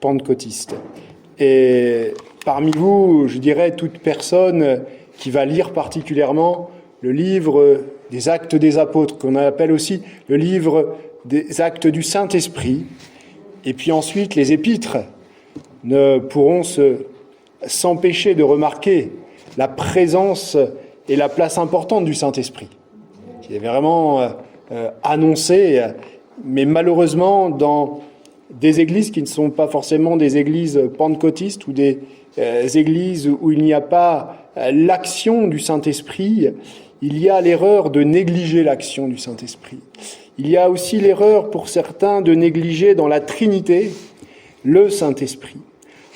pentecôtiste. Et parmi vous, je dirais, toute personne qui va lire particulièrement le livre des Actes des Apôtres, qu'on appelle aussi le livre des Actes du Saint-Esprit, et puis ensuite les Épîtres, ne pourront s'empêcher de remarquer la présence et la place importante du Saint-Esprit, qui est vraiment annoncée, mais malheureusement dans des églises qui ne sont pas forcément des églises pentecôtistes ou des églises où il n'y a pas l'action du Saint-Esprit, il y a l'erreur de négliger l'action du Saint-Esprit. Il y a aussi l'erreur pour certains de négliger dans la Trinité le Saint-Esprit.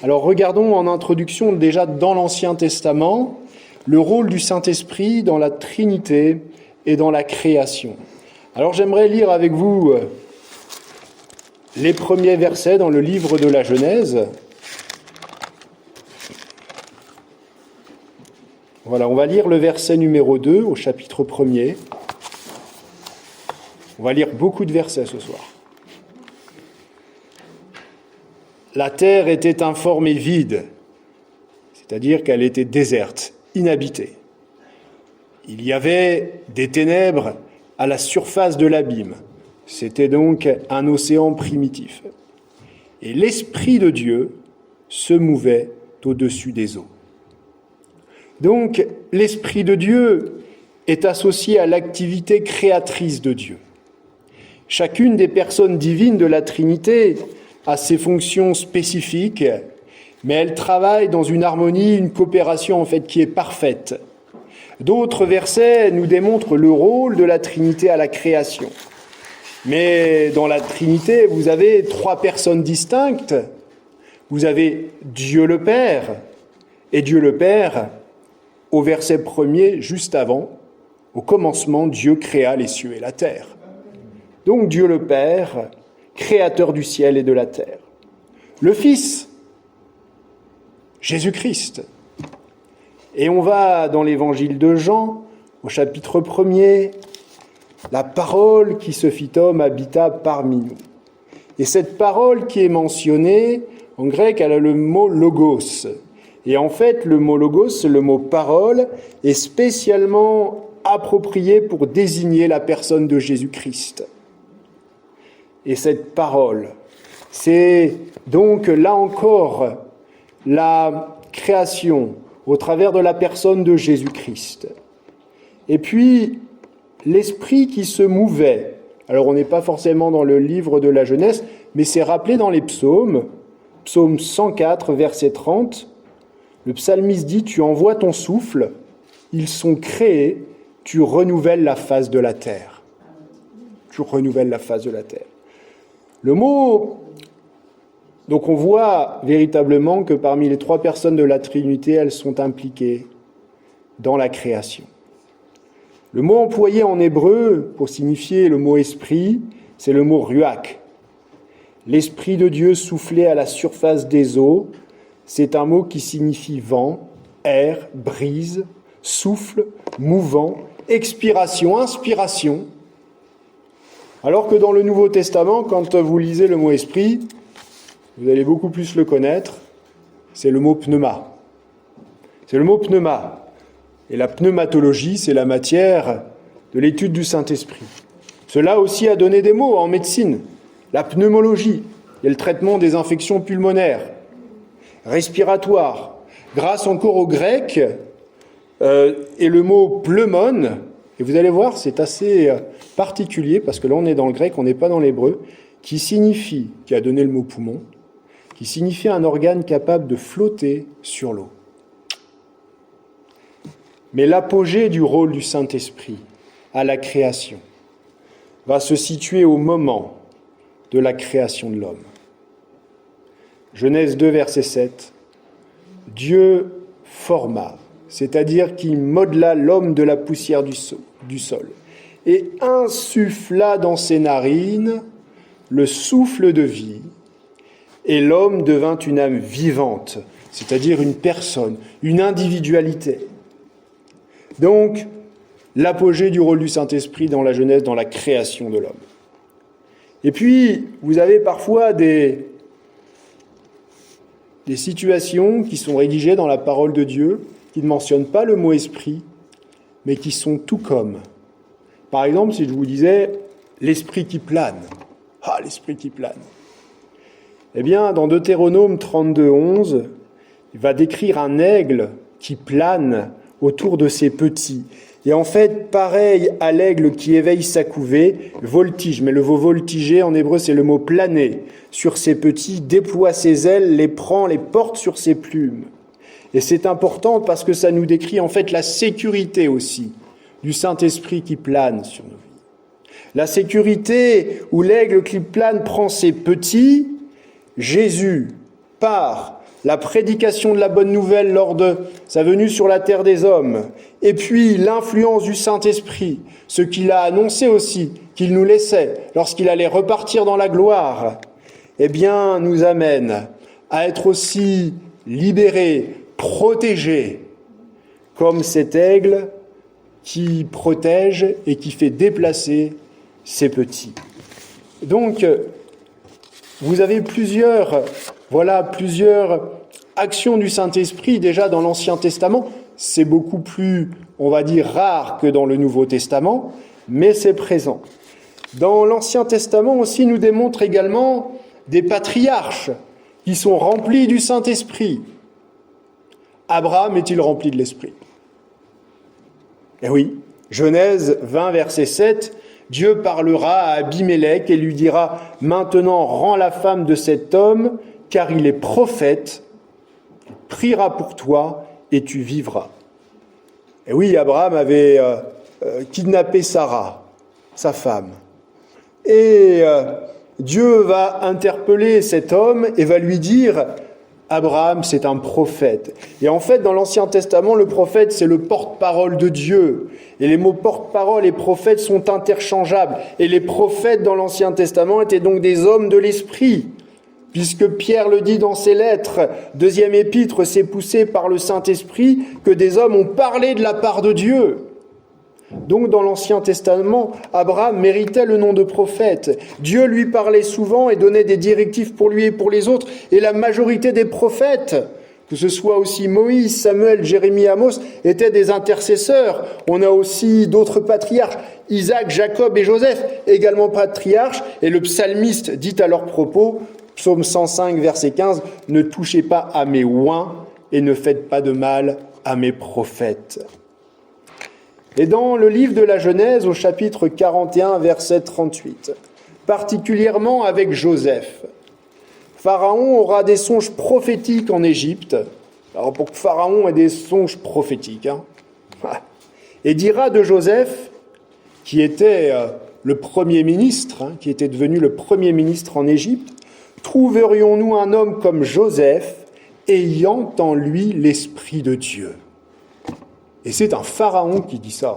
Alors regardons en introduction déjà dans l'Ancien Testament le rôle du Saint-Esprit dans la Trinité et dans la création. Alors j'aimerais lire avec vous les premiers versets dans le livre de la Genèse. Voilà, on va lire le verset numéro 2 au chapitre 1er. On va lire beaucoup de versets ce soir. La terre était informe et vide, c'est-à-dire qu'elle était déserte, inhabitée. Il y avait des ténèbres à la surface de l'abîme. C'était donc un océan primitif. Et l'Esprit de Dieu se mouvait au-dessus des eaux. Donc, l'Esprit de Dieu est associé à l'activité créatrice de Dieu. Chacune des personnes divines de la Trinité a ses fonctions spécifiques, mais elles travaillent dans une harmonie, une coopération en fait qui est parfaite. D'autres versets nous démontrent le rôle de la Trinité à la création. Mais dans la Trinité, vous avez trois personnes distinctes. Vous avez Dieu le Père, et Dieu le Père, au verset 1er, juste avant, au commencement, Dieu créa les cieux et la terre. Donc Dieu le Père, créateur du ciel et de la terre. Le Fils, Jésus-Christ. Et on va dans l'évangile de Jean, au chapitre 1er, la parole qui se fit homme habita parmi nous. Et cette parole qui est mentionnée, en grec, elle a le mot logos. Et en fait, le mot logos, le mot parole, est spécialement approprié pour désigner la personne de Jésus-Christ. Et cette parole, c'est donc là encore la création au travers de la personne de Jésus-Christ. Et puis, l'esprit qui se mouvait. Alors, on n'est pas forcément dans le livre de la Genèse, mais c'est rappelé dans les psaumes. Psaume 104, verset 30. Le psalmiste dit « Tu envoies ton souffle, ils sont créés, tu renouvelles la face de la terre. » Tu renouvelles la face de la terre. Le mot... Donc on voit véritablement que parmi les trois personnes de la Trinité, elles sont impliquées dans la création. Le mot employé en hébreu pour signifier le mot « esprit », c'est le mot « ruach ». L'Esprit de Dieu soufflé à la surface des eaux, c'est un mot qui signifie vent, air, brise, souffle, mouvant, expiration, inspiration. Alors que dans le Nouveau Testament, quand vous lisez le mot « esprit », vous allez beaucoup plus le connaître, c'est le mot « pneuma ». C'est le mot « pneuma ». Et la pneumatologie, c'est la matière de l'étude du Saint-Esprit. Cela aussi a donné des mots en médecine. La pneumologie et le traitement des infections pulmonaires, respiratoires. Grâce encore au grec et le mot pneumon, et vous allez voir, c'est assez particulier, parce que là on est dans le grec, on n'est pas dans l'hébreu, qui a donné le mot poumon, qui signifie un organe capable de flotter sur l'eau. Mais l'apogée du rôle du Saint-Esprit à la création va se situer au moment de la création de l'homme. Genèse 2, verset 7. Dieu forma, c'est-à-dire qu'il modela l'homme de la poussière du sol, et insuffla dans ses narines le souffle de vie, et l'homme devint une âme vivante, c'est-à-dire une personne, une individualité. Donc, l'apogée du rôle du Saint-Esprit dans la Genèse, dans la création de l'homme. Et puis, vous avez parfois des des situations qui sont rédigées dans la parole de Dieu, qui ne mentionnent pas le mot esprit, mais qui sont tout comme. Par exemple, si je vous disais l'esprit qui plane. Ah, l'esprit qui plane. Eh bien, dans Deutéronome 32, 11, il va décrire un aigle qui plane autour de ses petits. Et en fait, pareil à l'aigle qui éveille sa couvée, voltige, mais le mot voltiger en hébreu c'est le mot planer, sur ses petits, déploie ses ailes, les prend, les porte sur ses plumes. Et c'est important parce que ça nous décrit en fait la sécurité aussi du Saint-Esprit qui plane sur nos vies. La sécurité où l'aigle qui plane prend ses petits, Jésus, par la prédication de la bonne nouvelle lors de sa venue sur la terre des hommes, et puis l'influence du Saint-Esprit, ce qu'il a annoncé aussi, qu'il nous laissait lorsqu'il allait repartir dans la gloire, eh bien, nous amène à être aussi libérés, protégés, comme cet aigle qui protège et qui fait déplacer ses petits. Donc, vous avez plusieurs actions du Saint-Esprit déjà dans l'Ancien Testament. C'est beaucoup plus, on va dire, rare que dans le Nouveau Testament, mais c'est présent. Dans l'Ancien Testament aussi nous démontre également des patriarches qui sont remplis du Saint-Esprit. Abraham est-il rempli de l'Esprit ? Eh oui, Genèse 20, verset 7, Dieu parlera à Abimélec et lui dira « Maintenant, rends la femme de cet homme, car il est prophète, il priera pour toi et tu vivras. » Et oui, Abraham avait kidnappé Sarah, sa femme. Et Dieu va interpeller cet homme et va lui dire « Abraham, c'est un prophète. » Et en fait, dans l'Ancien Testament, le prophète, c'est le porte-parole de Dieu. Et les mots porte-parole et prophète sont interchangeables. Et les prophètes dans l'Ancien Testament étaient donc des hommes de l'Esprit. Puisque Pierre le dit dans ses lettres, deuxième épître, c'est poussé par le Saint-Esprit que des hommes ont parlé de la part de Dieu. Donc dans l'Ancien Testament, Abraham méritait le nom de prophète. Dieu lui parlait souvent et donnait des directives pour lui et pour les autres. Et la majorité des prophètes, que ce soit aussi Moïse, Samuel, Jérémie, Amos, étaient des intercesseurs. On a aussi d'autres patriarches, Isaac, Jacob et Joseph, également patriarches. Et le psalmiste dit à leur propos, Psaume 105, verset 15, « Ne touchez pas à mes oins et ne faites pas de mal à mes prophètes. » Et dans le livre de la Genèse, au chapitre 41, verset 38, particulièrement avec Joseph, Pharaon aura des songes prophétiques en Égypte. Alors pour que Pharaon ait des songes prophétiques, et dira de Joseph, qui était le premier ministre, qui était devenu le premier ministre en Égypte, « Trouverions-nous un homme comme Joseph, ayant en lui l'Esprit de Dieu ?» Et c'est un Pharaon qui dit ça.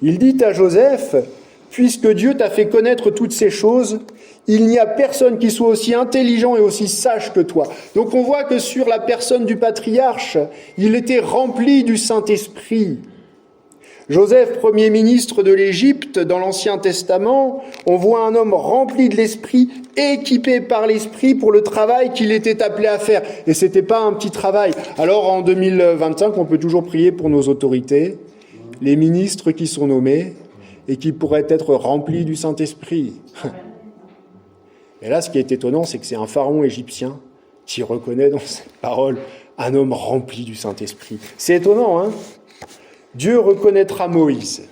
Il dit à Joseph, « Puisque Dieu t'a fait connaître toutes ces choses, il n'y a personne qui soit aussi intelligent et aussi sage que toi. » Donc on voit que sur la personne du patriarche, il était rempli du Saint-Esprit. Joseph, premier ministre de l'Égypte, dans l'Ancien Testament, on voit un homme rempli de l'Esprit, équipé par l'Esprit pour le travail qu'il était appelé à faire. Et c'était pas un petit travail. Alors en 2025, on peut toujours prier pour nos autorités, les ministres qui sont nommés et qui pourraient être remplis du Saint-Esprit. Et là, ce qui est étonnant, c'est que c'est un pharaon égyptien qui reconnaît dans ses paroles un homme rempli du Saint-Esprit. C'est étonnant, hein ? Dieu reconnaîtra Moïse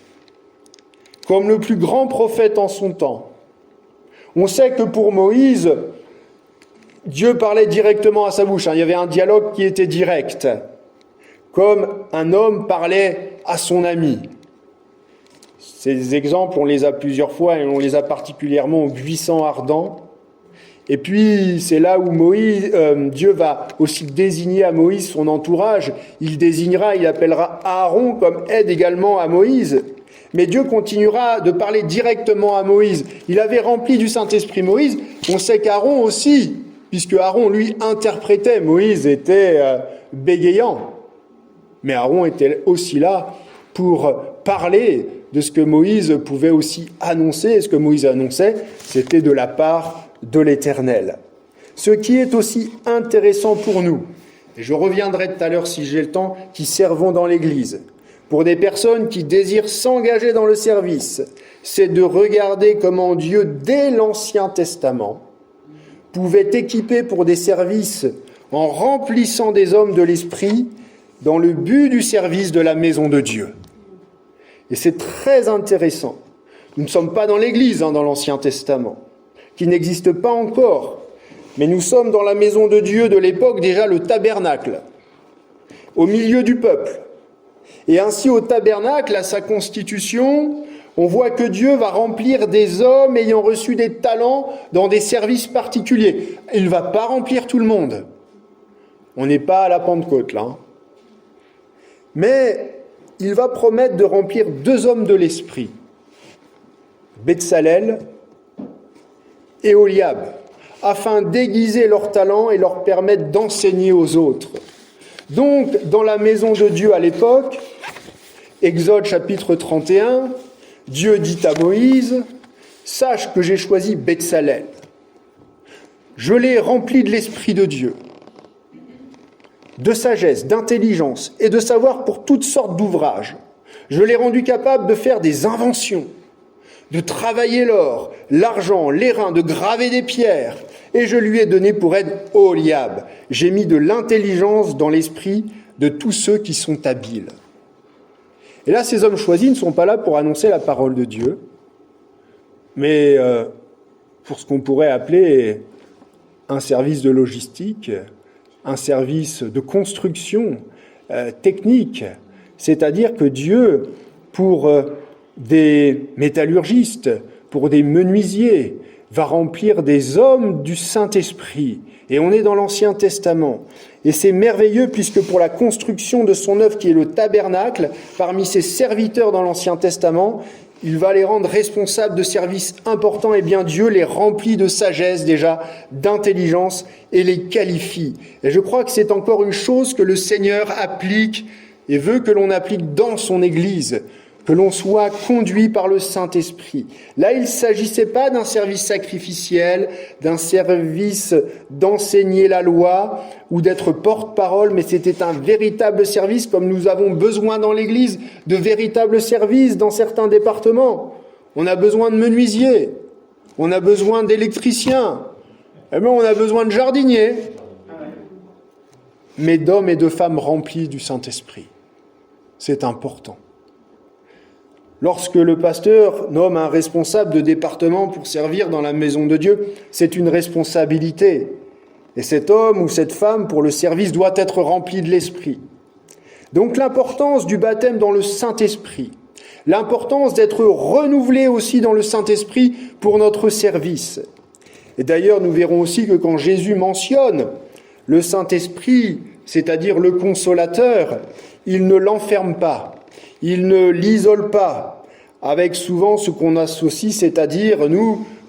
comme le plus grand prophète en son temps. On sait que pour Moïse, Dieu parlait directement à sa bouche. Il y avait un dialogue qui était direct, comme un homme parlait à son ami. Ces exemples, on les a plusieurs fois et on les a particulièrement au buisson ardent. Et puis, c'est là où Dieu va aussi désigner à Moïse son entourage. Il appellera Aaron comme aide également à Moïse. Mais Dieu continuera de parler directement à Moïse. Il avait rempli du Saint-Esprit Moïse. On sait qu'Aaron aussi, puisque Aaron, lui, interprétait. Moïse était bégayant. Mais Aaron était aussi là pour parler de ce que Moïse pouvait aussi annoncer. Et ce que Moïse annonçait, c'était de la part de l'Éternel. Ce qui est aussi intéressant pour nous, et je reviendrai tout à l'heure si j'ai le temps, qui servons dans l'Église, pour des personnes qui désirent s'engager dans le service, c'est de regarder comment Dieu, dès l'Ancien Testament, pouvait équiper pour des services en remplissant des hommes de l'Esprit dans le but du service de la maison de Dieu. Et c'est très intéressant. Nous ne sommes pas dans l'Église, dans l'Ancien Testament, qui n'existe pas encore. Mais nous sommes dans la maison de Dieu de l'époque, déjà le tabernacle, au milieu du peuple. Et ainsi au tabernacle, à sa constitution, on voit que Dieu va remplir des hommes ayant reçu des talents dans des services particuliers. Il ne va pas remplir tout le monde. On n'est pas à la Pentecôte là. Mais il va promettre de remplir 2 hommes de l'esprit, Betsalel et Oliab, afin d'aiguiser leurs talents et leur permettre d'enseigner aux autres. Donc, dans la maison de Dieu à l'époque, Exode chapitre 31, Dieu dit à Moïse, « Sache que j'ai choisi Betsalel. Je l'ai rempli de l'Esprit de Dieu, de sagesse, d'intelligence et de savoir pour toutes sortes d'ouvrages. Je l'ai rendu capable de faire des inventions, de travailler l'or, l'argent, l'airain, de graver des pierres. Et je lui ai donné pour aide Oholiab. J'ai mis de l'intelligence dans l'esprit de tous ceux qui sont habiles. » Et là, ces hommes choisis ne sont pas là pour annoncer la parole de Dieu, mais pour ce qu'on pourrait appeler un service de logistique, un service de construction technique. C'est-à-dire que Dieu, pour des métallurgistes, pour des menuisiers, va remplir des hommes du Saint-Esprit. Et on est dans l'Ancien Testament. Et c'est merveilleux puisque pour la construction de son œuvre qui est le tabernacle, parmi ses serviteurs dans l'Ancien Testament, il va les rendre responsables de services importants. Et bien Dieu les remplit de sagesse déjà, d'intelligence et les qualifie. Et je crois que c'est encore une chose que le Seigneur applique et veut que l'on applique dans son Église, que l'on soit conduit par le Saint-Esprit. Là, il ne s'agissait pas d'un service sacrificiel, d'un service d'enseigner la loi ou d'être porte-parole, mais c'était un véritable service, comme nous avons besoin dans l'Église de véritables services dans certains départements. On a besoin de menuisiers, on a besoin d'électriciens, et même on a besoin de jardiniers, mais d'hommes et de femmes remplis du Saint-Esprit. C'est important. Lorsque le pasteur nomme un responsable de département pour servir dans la maison de Dieu, c'est une responsabilité. Et cet homme ou cette femme pour le service doit être rempli de l'Esprit. Donc l'importance du baptême dans le Saint-Esprit, l'importance d'être renouvelé aussi dans le Saint-Esprit pour notre service. Et d'ailleurs, nous verrons aussi que quand Jésus mentionne le Saint-Esprit, c'est-à-dire le Consolateur, il ne l'enferme pas. Il ne l'isole pas, avec souvent ce qu'on associe, c'est-à-dire,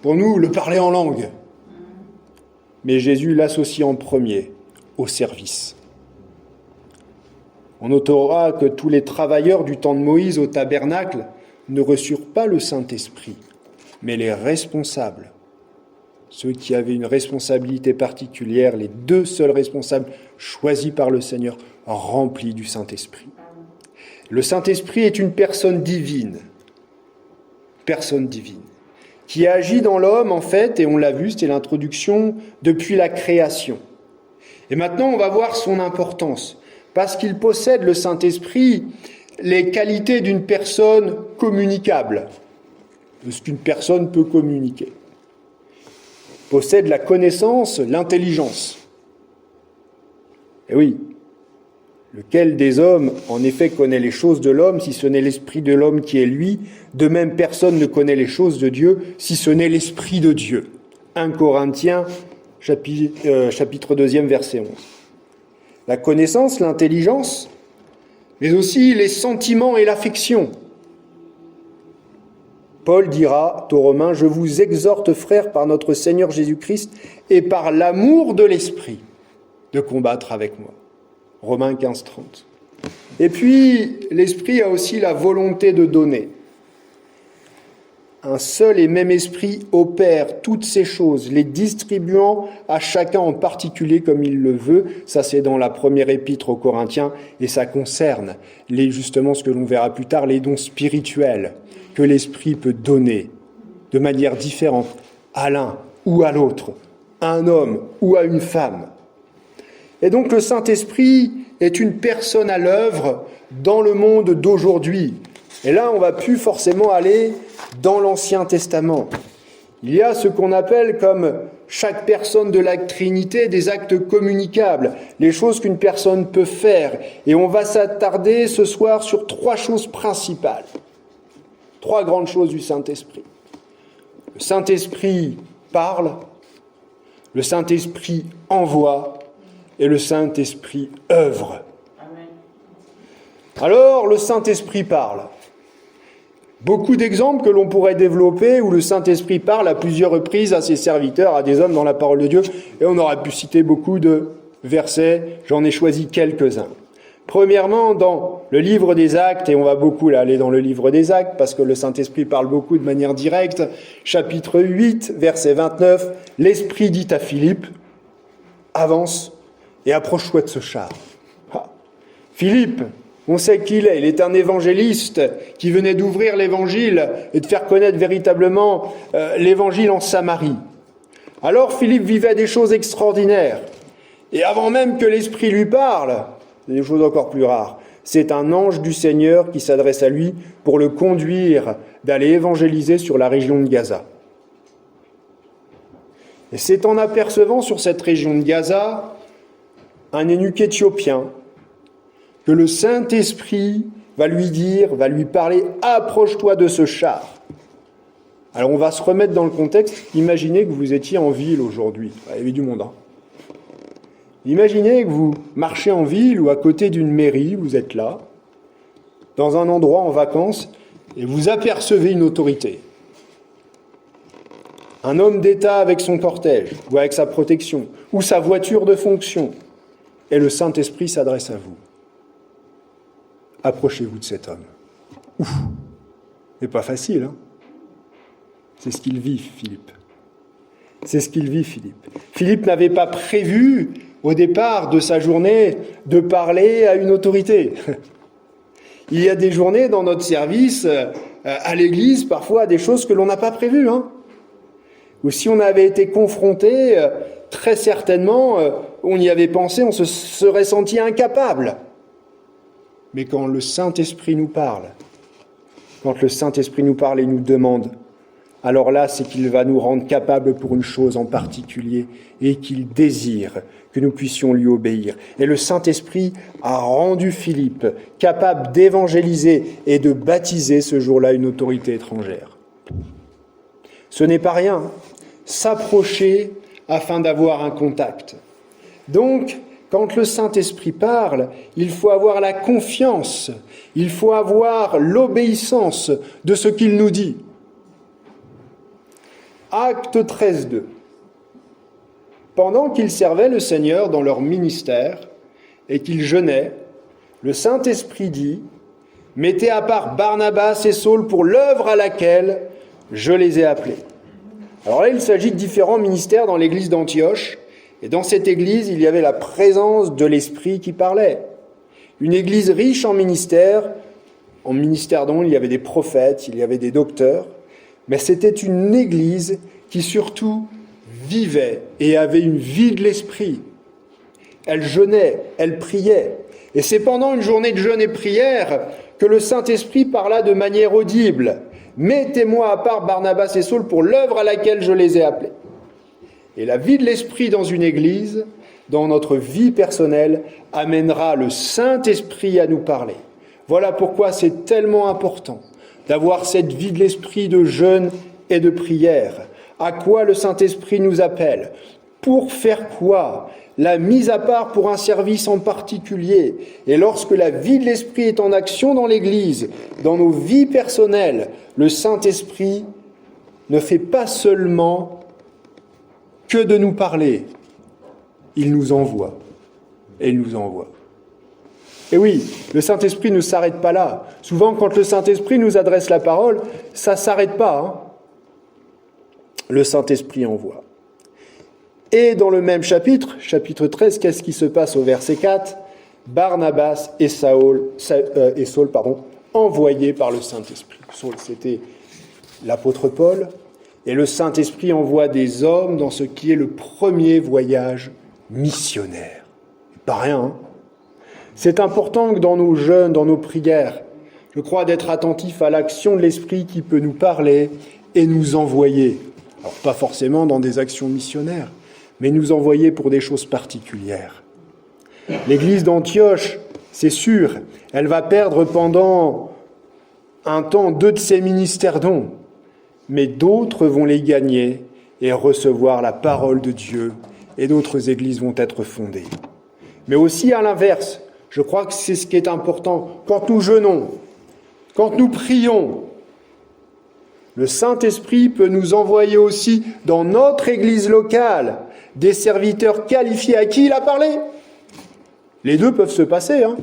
pour nous, le parler en langue. Mais Jésus l'associe en premier au service. On notera que tous les travailleurs du temps de Moïse au tabernacle ne reçurent pas le Saint-Esprit, mais les responsables, ceux qui avaient une responsabilité particulière, les 2 seuls responsables choisis par le Seigneur, remplis du Saint-Esprit. Le Saint-Esprit est une personne divine, qui agit dans l'homme, en fait, et on l'a vu, c'était l'introduction, depuis la création. Et maintenant, on va voir son importance, parce qu'il possède, le Saint-Esprit, les qualités d'une personne communicable, de ce qu'une personne peut communiquer. Il possède la connaissance, l'intelligence. Et oui, lequel des hommes, en effet, connaît les choses de l'homme, si ce n'est l'esprit de l'homme qui est lui? De même, personne ne connaît les choses de Dieu, si ce n'est l'esprit de Dieu. 1 Corinthiens, chapitre 2, verset 11. La connaissance, l'intelligence, mais aussi les sentiments et l'affection. Paul dira aux Romains, « Je vous exhorte, frères, par notre Seigneur Jésus-Christ et par l'amour de l'esprit, de combattre avec moi. » Romains 15, 30. Et puis, l'Esprit a aussi la volonté de donner. un seul et même esprit opère toutes ces choses, les distribuant à chacun en particulier comme il le veut. Ça, c'est dans la première épître aux Corinthiens, et ça concerne justement ce que l'on verra plus tard, les dons spirituels que l'esprit peut donner de manière différente à l'un ou à l'autre, à un homme ou à une femme. Et donc le Saint-Esprit est une personne à l'œuvre dans le monde d'aujourd'hui. Et là, on ne va plus forcément aller dans l'Ancien Testament. Il y a ce qu'on appelle comme chaque personne de la Trinité des actes communicables, les choses qu'une personne peut faire. Et on va s'attarder ce soir sur 3 choses principales. 3 grandes choses du Saint-Esprit. Le Saint-Esprit parle, le Saint-Esprit envoie et le Saint-Esprit œuvre. Amen. Alors, le Saint-Esprit parle. Beaucoup d'exemples que l'on pourrait développer où le Saint-Esprit parle à plusieurs reprises à ses serviteurs, à des hommes dans la parole de Dieu, et on aurait pu citer beaucoup de versets, j'en ai choisi quelques-uns. Premièrement, dans le livre des Actes, et on va beaucoup là aller dans le livre des Actes, parce que le Saint-Esprit parle beaucoup de manière directe, chapitre 8, verset 29, l'Esprit dit à Philippe, avance et approche-toi de ce char. Ah. Philippe, on sait qui il est un évangéliste qui venait d'ouvrir l'évangile et de faire connaître véritablement l'évangile en Samarie. Alors Philippe vivait des choses extraordinaires. Et avant même que l'Esprit lui parle, des choses encore plus rares, c'est un ange du Seigneur qui s'adresse à lui pour le conduire d'aller évangéliser sur la région de Gaza. Et c'est en apercevant sur cette région de Gaza un eunuque éthiopien que le Saint-Esprit va lui parler, approche-toi de ce char. Alors on va se remettre dans le contexte. Imaginez que vous étiez en ville aujourd'hui. Il y avait du monde. Imaginez que vous marchez en ville ou à côté d'une mairie, vous êtes là, dans un endroit en vacances, et vous apercevez une autorité. Un homme d'État avec son cortège, ou avec sa protection, ou sa voiture de fonction. Et le Saint-Esprit s'adresse à vous. Approchez-vous de cet homme. Ouf, c'est pas facile, hein ? C'est ce qu'il vit, Philippe. C'est ce qu'il vit, Philippe. Philippe n'avait pas prévu, au départ de sa journée, de parler à une autorité. Il y a des journées dans notre service, à l'église, parfois, des choses que l'on n'a pas prévues, hein ? Ou si on avait été confronté, très certainement, on y avait pensé, on se serait senti incapable. Mais quand le Saint-Esprit nous parle, et nous demande, alors là, c'est qu'il va nous rendre capables pour une chose en particulier et qu'il désire que nous puissions lui obéir. Et le Saint-Esprit a rendu Philippe capable d'évangéliser et de baptiser ce jour-là une autorité étrangère. Ce n'est pas rien, s'approcher afin d'avoir un contact. Donc, quand le Saint-Esprit parle, il faut avoir la confiance, il faut avoir l'obéissance de ce qu'il nous dit. Acte 13:2. Pendant qu'ils servaient le Seigneur dans leur ministère et qu'ils jeûnaient, le Saint-Esprit dit « Mettez à part Barnabas et Saul pour l'œuvre à laquelle je les ai appelés. » Alors là, il s'agit de différents ministères dans l'église d'Antioche. Et dans cette église, il y avait la présence de l'Esprit qui parlait. Une église riche en ministères dont il y avait des prophètes, il y avait des docteurs, mais c'était une église qui surtout vivait et avait une vie de l'Esprit. Elle jeûnait, elle priait. Et c'est pendant une journée de jeûne et prière que le Saint-Esprit parla de manière audible. « Mettez-moi à part Barnabas et Saul pour l'œuvre à laquelle je les ai appelés. » Et la vie de l'Esprit dans une église, dans notre vie personnelle, amènera le Saint-Esprit à nous parler. Voilà pourquoi c'est tellement important d'avoir cette vie de l'Esprit de jeûne et de prière. À quoi le Saint-Esprit nous appelle ? Pour faire quoi ? La mise à part pour un service en particulier. Et lorsque la vie de l'Esprit est en action dans l'Église, dans nos vies personnelles, le Saint-Esprit ne fait pas seulement que de nous parler. Il nous envoie. Et il nous envoie. Et oui, le Saint-Esprit ne s'arrête pas là. Souvent, quand le Saint-Esprit nous adresse la parole, ça ne s'arrête pas. le Saint-Esprit envoie. Et dans le même chapitre 13, qu'est-ce qui se passe au verset 4 ? Barnabas et Saul, envoyés par le Saint-Esprit. Saul, c'était l'apôtre Paul, et le Saint-Esprit envoie des hommes dans ce qui est le premier voyage missionnaire. Pas rien, hein ? C'est important que dans nos jeûnes, dans nos prières, je crois d'être attentif à l'action de l'Esprit qui peut nous parler et nous envoyer. Alors pas forcément dans des actions missionnaires, mais nous envoyer pour des choses particulières. L'église d'Antioche, c'est sûr, elle va perdre pendant un temps 2 de ses ministères dons, mais d'autres vont les gagner et recevoir la parole de Dieu, et d'autres églises vont être fondées. Mais aussi à l'inverse, je crois que c'est ce qui est important. Quand nous jeûnons, quand nous prions, le Saint-Esprit peut nous envoyer aussi dans notre église locale des serviteurs qualifiés à qui il a parlé. Les deux peuvent se passer, hein.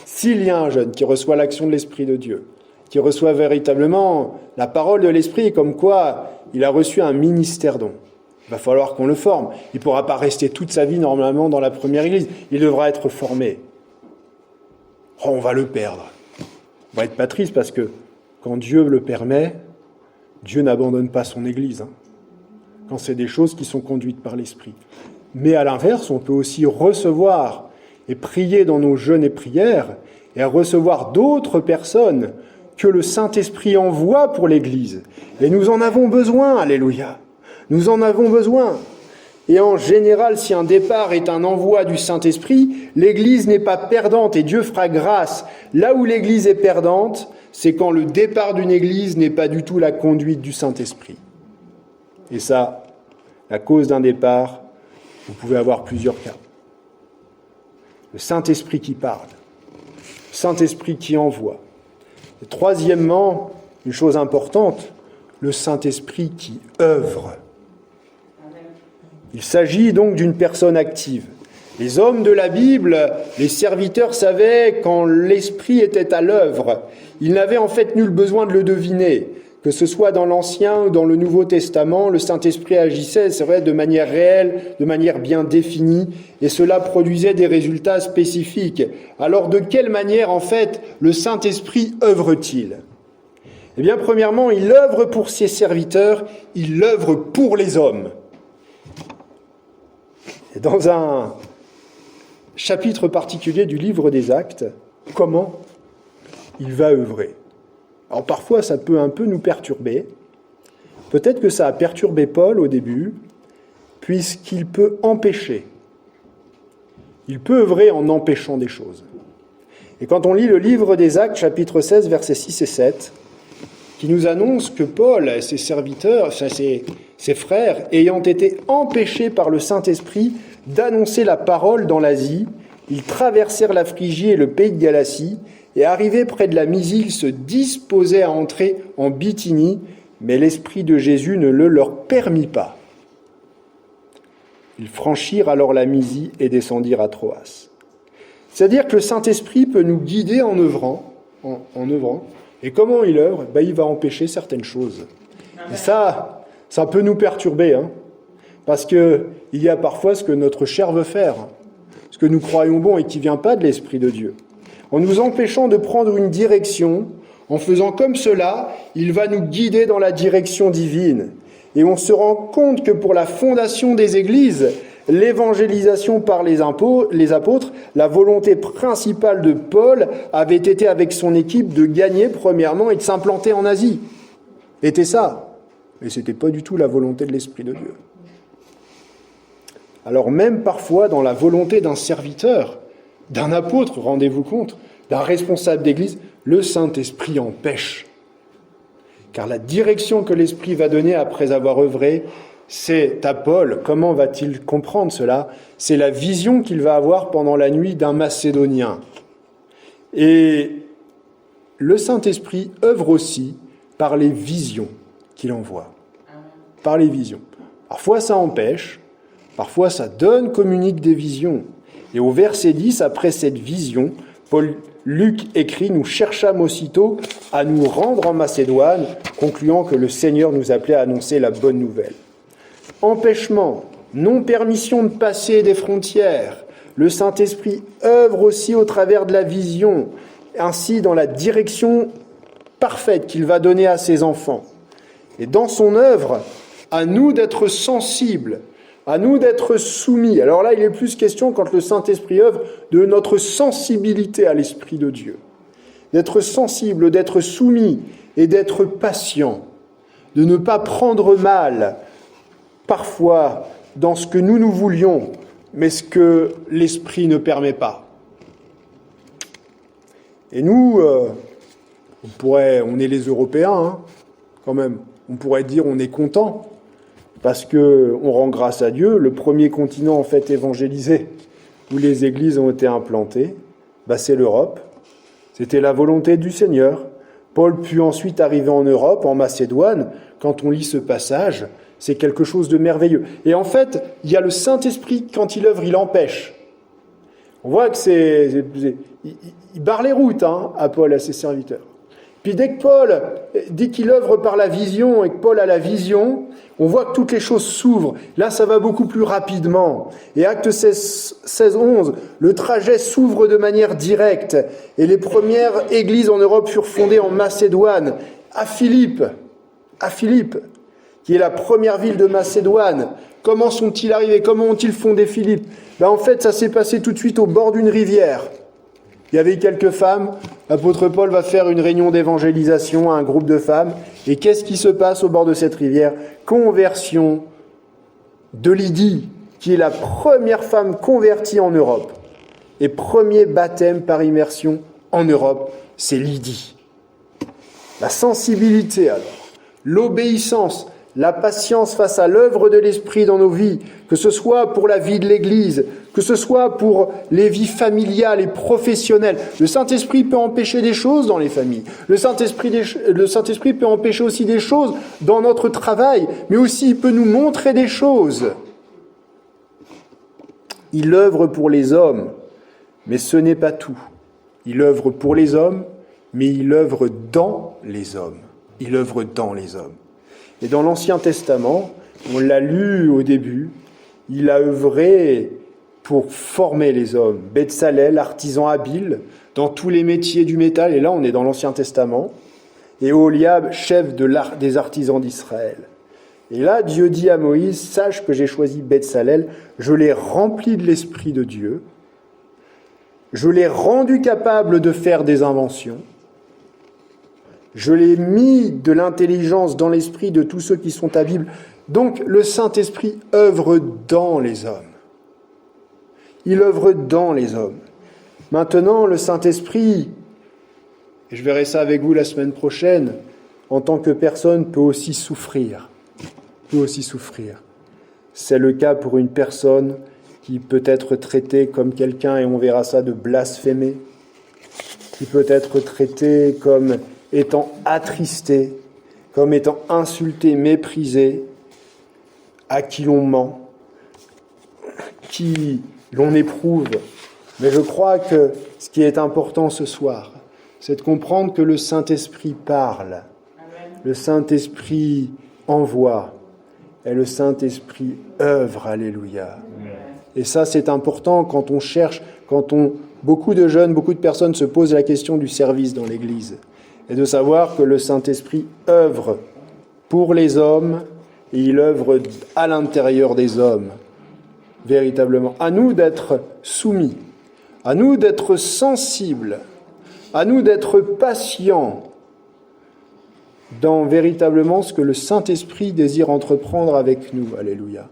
S'il y a un jeune qui reçoit l'action de l'Esprit de Dieu, qui reçoit véritablement la parole de l'Esprit, comme quoi il a reçu un ministère don, il va falloir qu'on le forme. Il ne pourra pas rester toute sa vie normalement dans la première église. Il devra être formé. Oh, on va le perdre. On va être pas triste parce que quand Dieu le permet, Dieu n'abandonne pas son église. Hein, quand c'est des choses qui sont conduites par l'Esprit. Mais à l'inverse, on peut aussi recevoir et prier dans nos jeûnes et prières et à recevoir d'autres personnes que le Saint-Esprit envoie pour l'Église. Et nous en avons besoin, alléluia. Nous en avons besoin. Et en général, si un départ est un envoi du Saint-Esprit, l'Église n'est pas perdante et Dieu fera grâce. Là où l'Église est perdante, c'est quand le départ d'une Église n'est pas du tout la conduite du Saint-Esprit. Et ça, la cause d'un départ, vous pouvez avoir plusieurs cas. Le Saint-Esprit qui parle, le Saint-Esprit qui envoie. Et troisièmement, une chose importante, le Saint-Esprit qui œuvre. Il s'agit donc d'une personne active. Les hommes de la Bible, les serviteurs savaient quand l'Esprit était à l'œuvre. Ils n'avaient en fait nul besoin de le deviner. Que ce soit dans l'Ancien ou dans le Nouveau Testament, le Saint-Esprit agissait, c'est vrai, de manière réelle, de manière bien définie, et cela produisait des résultats spécifiques. Alors de quelle manière, en fait, le Saint-Esprit œuvre-t-il ? Eh bien, premièrement, il œuvre pour ses serviteurs, il œuvre pour les hommes. Et dans un chapitre particulier du livre des Actes, comment il va œuvrer ? Alors parfois, ça peut un peu nous perturber. Peut-être que ça a perturbé Paul au début, puisqu'il peut empêcher. Il peut œuvrer en empêchant des choses. Et quand on lit le livre des Actes, chapitre 16, versets 6 et 7, qui nous annonce que Paul et ses serviteurs, ses frères, ayant été empêchés par le Saint-Esprit d'annoncer la parole dans l'Asie, ils traversèrent la Phrygie et le pays de Galatie, et arrivés près de la Mysie, ils se disposaient à entrer en Bithynie, mais l'Esprit de Jésus ne le leur permit pas. Ils franchirent alors la Mysie et descendirent à Troas. C'est-à-dire que le Saint-Esprit peut nous guider en œuvrant. Et comment il œuvre ? Il va empêcher certaines choses. Et ça peut nous perturber, hein, parce qu'il y a parfois ce que notre chair veut faire, ce que nous croyons bon et qui ne vient pas de l'Esprit de Dieu. En nous empêchant de prendre une direction, en faisant comme cela, il va nous guider dans la direction divine. Et on se rend compte que pour la fondation des églises, l'évangélisation par les apôtres, la volonté principale de Paul avait été avec son équipe de gagner premièrement et de s'implanter en Asie. C'était ça. Et ce n'était pas du tout la volonté de l'Esprit de Dieu. Alors même parfois dans la volonté d'un serviteur, d'un apôtre, rendez-vous compte, d'un responsable d'église, le Saint-Esprit empêche. Car la direction que l'Esprit va donner après avoir œuvré, c'est à Paul. Comment va-t-il comprendre cela ? C'est la vision qu'il va avoir pendant la nuit d'un Macédonien. Et le Saint-Esprit œuvre aussi par les visions qu'il envoie. Par les visions. Parfois ça empêche, parfois ça donne, communique des visions. Et au verset 10, après cette vision, Paul Luc écrit « Nous cherchâmes aussitôt à nous rendre en Macédoine, concluant que le Seigneur nous appelait à annoncer la bonne nouvelle. » Empêchement, non-permission de passer des frontières. Le Saint-Esprit œuvre aussi au travers de la vision, ainsi dans la direction parfaite qu'il va donner à ses enfants. Et dans son œuvre, à nous d'être sensibles, à nous d'être soumis. Alors là, il est plus question, quand le Saint-Esprit œuvre, de notre sensibilité à l'Esprit de Dieu. D'être sensible, d'être soumis et d'être patient. De ne pas prendre mal, parfois, dans ce que nous voulions, mais ce que l'Esprit ne permet pas. Et nous, on est les Européens, quand même. On pourrait dire on est content, parce qu'on rend grâce à Dieu. Le premier continent, en fait, évangélisé, où les églises ont été implantées, c'est l'Europe. C'était la volonté du Seigneur. Paul put ensuite arriver en Europe, en Macédoine. Quand on lit ce passage, c'est quelque chose de merveilleux. Et en fait, il y a le Saint-Esprit, quand il œuvre, il empêche. On voit que il barre les routes, à Paul, à ses serviteurs. Puis dès que Paul dit qu'il œuvre par la vision et que Paul a la vision, on voit que toutes les choses s'ouvrent. Là, ça va beaucoup plus rapidement. Et Actes 16-11, le trajet s'ouvre de manière directe. Et les premières églises en Europe furent fondées en Macédoine, à Philippe, qui est la première ville de Macédoine. Comment sont-ils arrivés? Comment ont-ils fondé Philippe? En fait, ça s'est passé tout de suite au bord d'une rivière. Il y avait quelques femmes. L'apôtre Paul va faire une réunion d'évangélisation à un groupe de femmes. Et qu'est-ce qui se passe au bord de cette rivière? Conversion de Lydie, qui est la première femme convertie en Europe. Et premier baptême par immersion en Europe, c'est Lydie. La sensibilité alors, l'obéissance, la patience face à l'œuvre de l'Esprit dans nos vies, que ce soit pour la vie de l'Église, que ce soit pour les vies familiales et professionnelles. Le Saint-Esprit peut empêcher des choses dans les familles. Le Saint-Esprit peut empêcher aussi des choses dans notre travail, mais aussi il peut nous montrer des choses. Il œuvre pour les hommes, mais ce n'est pas tout. Il œuvre pour les hommes, mais il œuvre dans les hommes. Il œuvre dans les hommes. Et dans l'Ancien Testament, on l'a lu au début, il a œuvré pour former les hommes. Betsalel, artisan habile, dans tous les métiers du métal, et là on est dans l'Ancien Testament, et Oholiab, chef des artisans d'Israël. Et là, Dieu dit à Moïse, sache que j'ai choisi Betsalel, je l'ai rempli de l'Esprit de Dieu, je l'ai rendu capable de faire des inventions, je l'ai mis de l'intelligence dans l'esprit de tous ceux qui sont habiles. Donc le Saint-Esprit œuvre dans les hommes. Il œuvre dans les hommes. Maintenant, le Saint-Esprit, et je verrai ça avec vous la semaine prochaine, en tant que personne, peut aussi souffrir. C'est le cas pour une personne qui peut être traitée comme quelqu'un, et on verra ça, de blasphémé, qui peut être traitée comme étant attristé, comme étant insulté, méprisé, à qui l'on ment, qui l'on éprouve. Mais je crois que ce qui est important ce soir, c'est de comprendre que le Saint-Esprit parle, le Saint-Esprit envoie, et le Saint-Esprit œuvre, alléluia. Et ça, c'est important quand on cherche, beaucoup de jeunes, beaucoup de personnes se posent la question du service dans l'Église. Et de savoir que le Saint-Esprit œuvre pour les hommes et il œuvre à l'intérieur des hommes, véritablement. À nous d'être soumis, à nous d'être sensibles, à nous d'être patients dans véritablement ce que le Saint-Esprit désire entreprendre avec nous. Alléluia.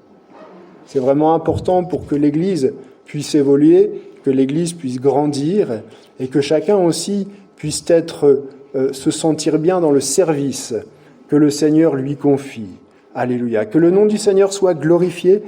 C'est vraiment important pour que l'Église puisse évoluer, que l'Église puisse grandir et que chacun aussi puisse se sentir bien dans le service que le Seigneur lui confie. Alléluia. Que le nom du Seigneur soit glorifié.